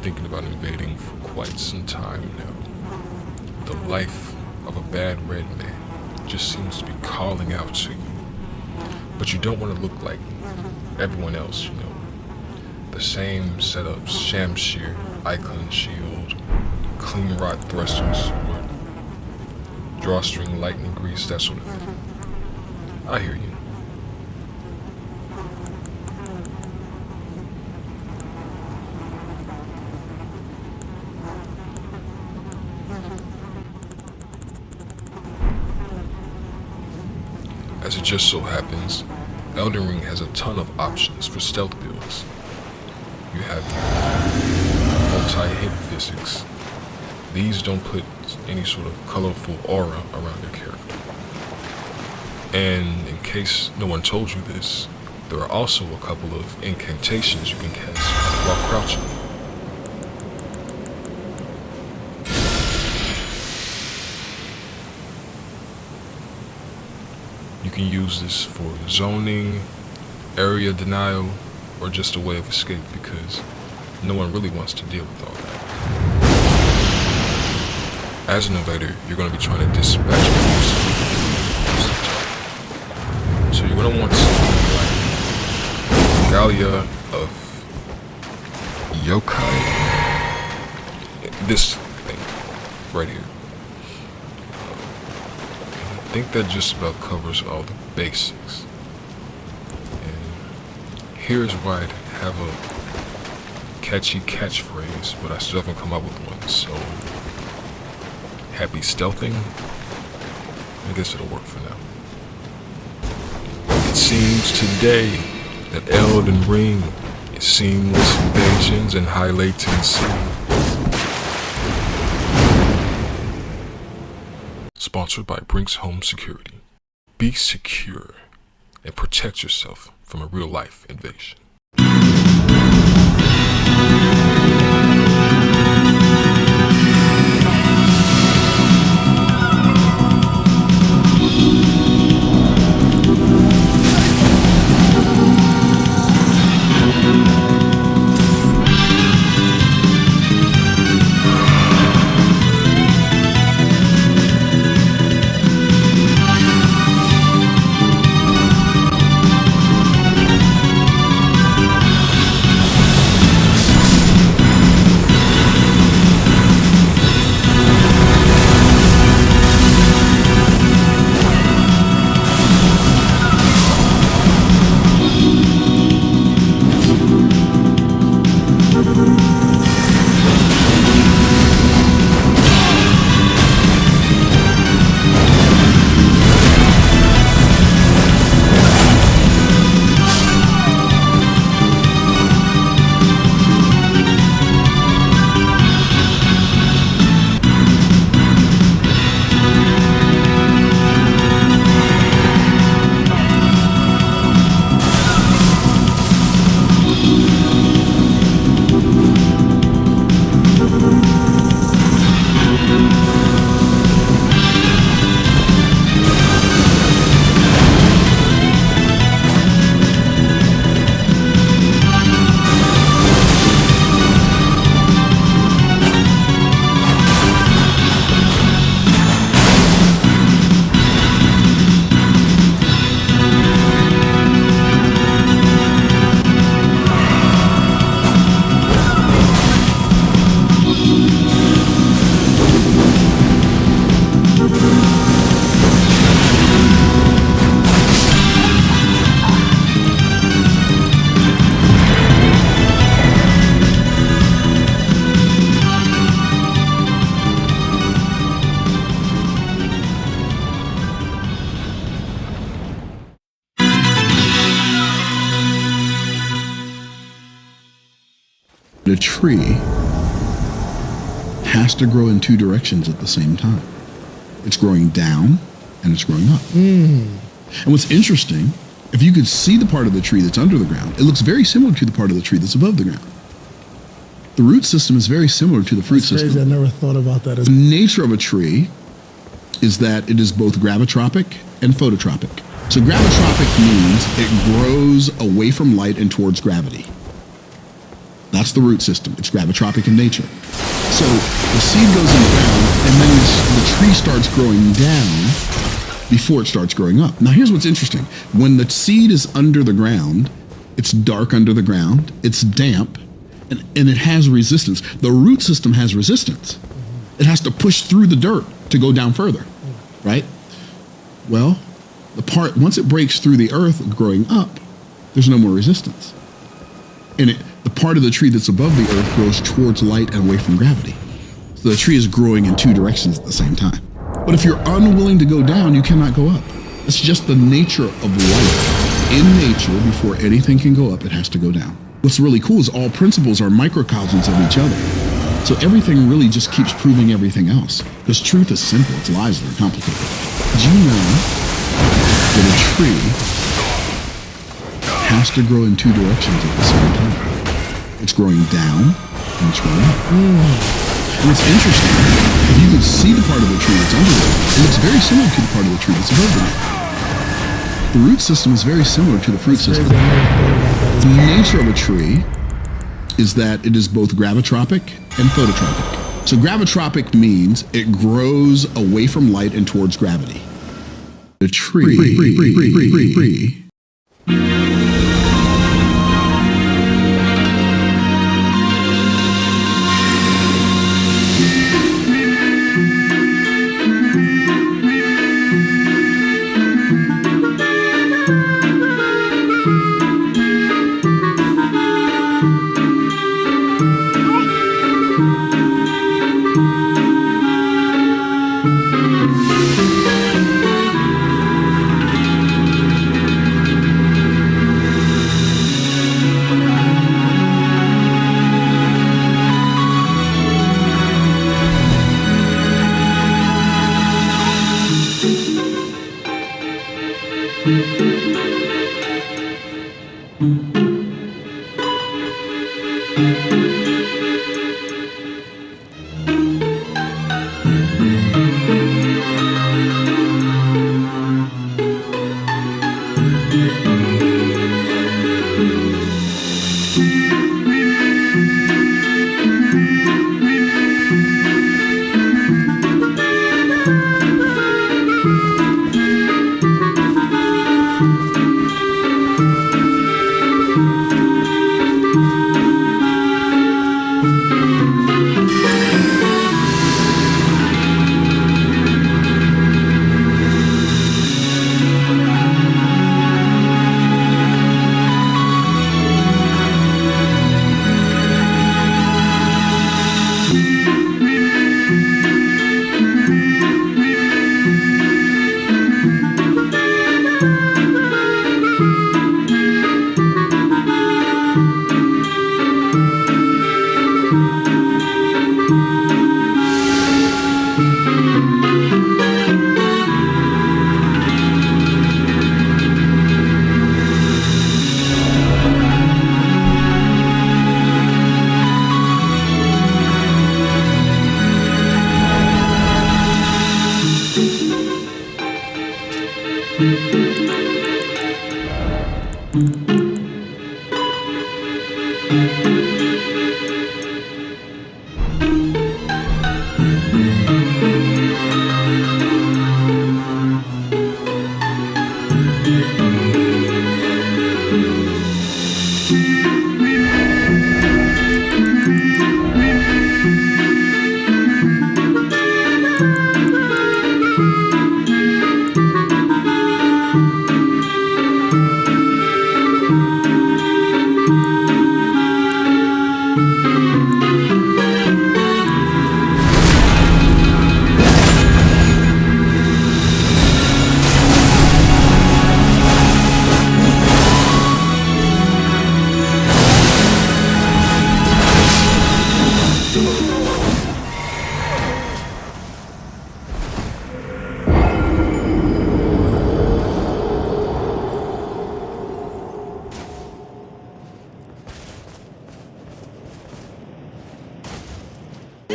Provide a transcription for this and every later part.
thinking about invading for quite some time now. The life of a bad red man just seems to be calling out to you. But you don't want to look like everyone else, you know. The same setups, Shamshir, Icon Shield, Clean Rod Thruster Sword, Drawstring Lightning Grease, that sort of thing. I hear you. As it just so happens, Elden Ring has a ton of options for stealth builds. You have multi-hit physics. These don't put any sort of colorful aura around your character. And in case no one told you this, there are also a couple of incantations you can cast while crouching. You can use this for zoning, area denial, or just a way of escape because no one really wants to deal with all that. As an invader, you're going to be trying to dispatch people. So you're going to want something like Galia of Yokai. This thing right here. I think that just about covers all the basics. And here's why I have a catchy catchphrase, but I still haven't come up with one, so happy stealthing. I guess it'll work for now. It seems today that Elden Ring is seamless invasions and high latency. Sponsored by Brinks Home Security. Be secure and protect yourself from a real-life invasion. A tree has to grow in two directions at the same time. It's growing down and it's growing up. And what's interesting, if you could see the part of the tree that's under the ground, it looks very similar to the part of the tree that's above the ground. The root system is very similar to the fruit system. Crazy. I never thought about that. The nature of a tree is that it is both gravitropic and phototropic. So gravitropic means it grows away from light and towards gravity. That's the root system. It's gravitropic in nature. So the seed goes in the ground, and then the tree starts growing down before it starts growing up. Now here's what's interesting. When the seed is under the ground, it's dark under the ground, it's damp, and it has resistance. The root system has resistance. It has to push through the dirt to go down further, right? Well, once it breaks through the earth growing up, there's no more resistance. And the part of the tree that's above the earth grows towards light and away from gravity. So the tree is growing in two directions at the same time. But if you're unwilling to go down, you cannot go up. It's just the nature of life. In nature, before anything can go up, it has to go down. What's really cool is all principles are microcosms of each other. So everything really just keeps proving everything else. Because truth is simple, it's lies that are complicated. Did you know that a tree has to grow in two directions at the same time? It's growing down and it's growing up. And it's interesting, if you can see the part of the tree that's under it, it looks very similar to the part of the tree that's above it. The root system is very similar to the fruit system. The nature of a tree is that it is both gravitropic and phototropic. So gravitropic means it grows away from light and towards gravity. The tree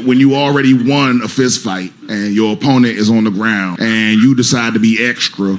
when you already won a fist fight and your opponent is on the ground and you decide to be extra.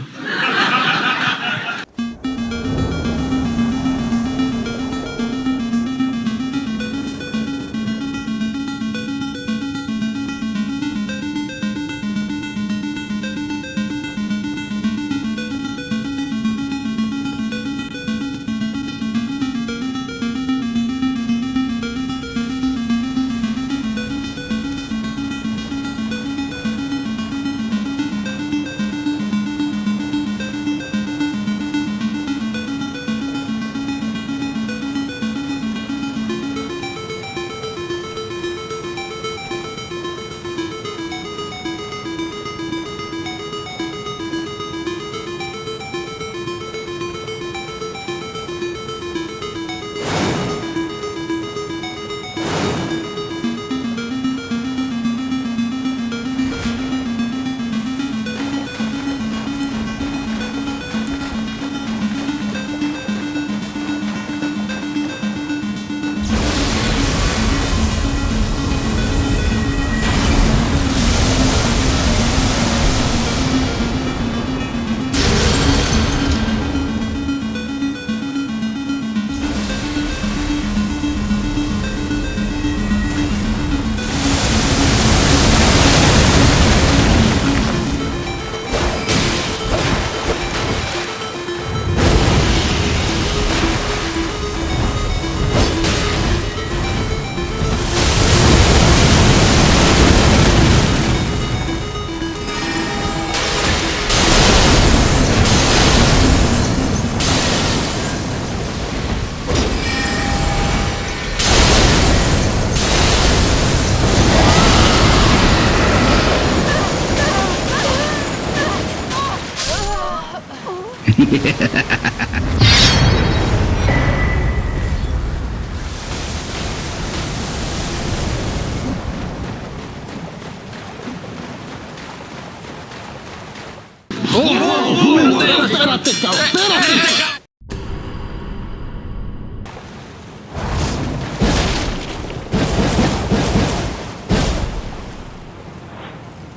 Espérate, cabrón, espérate.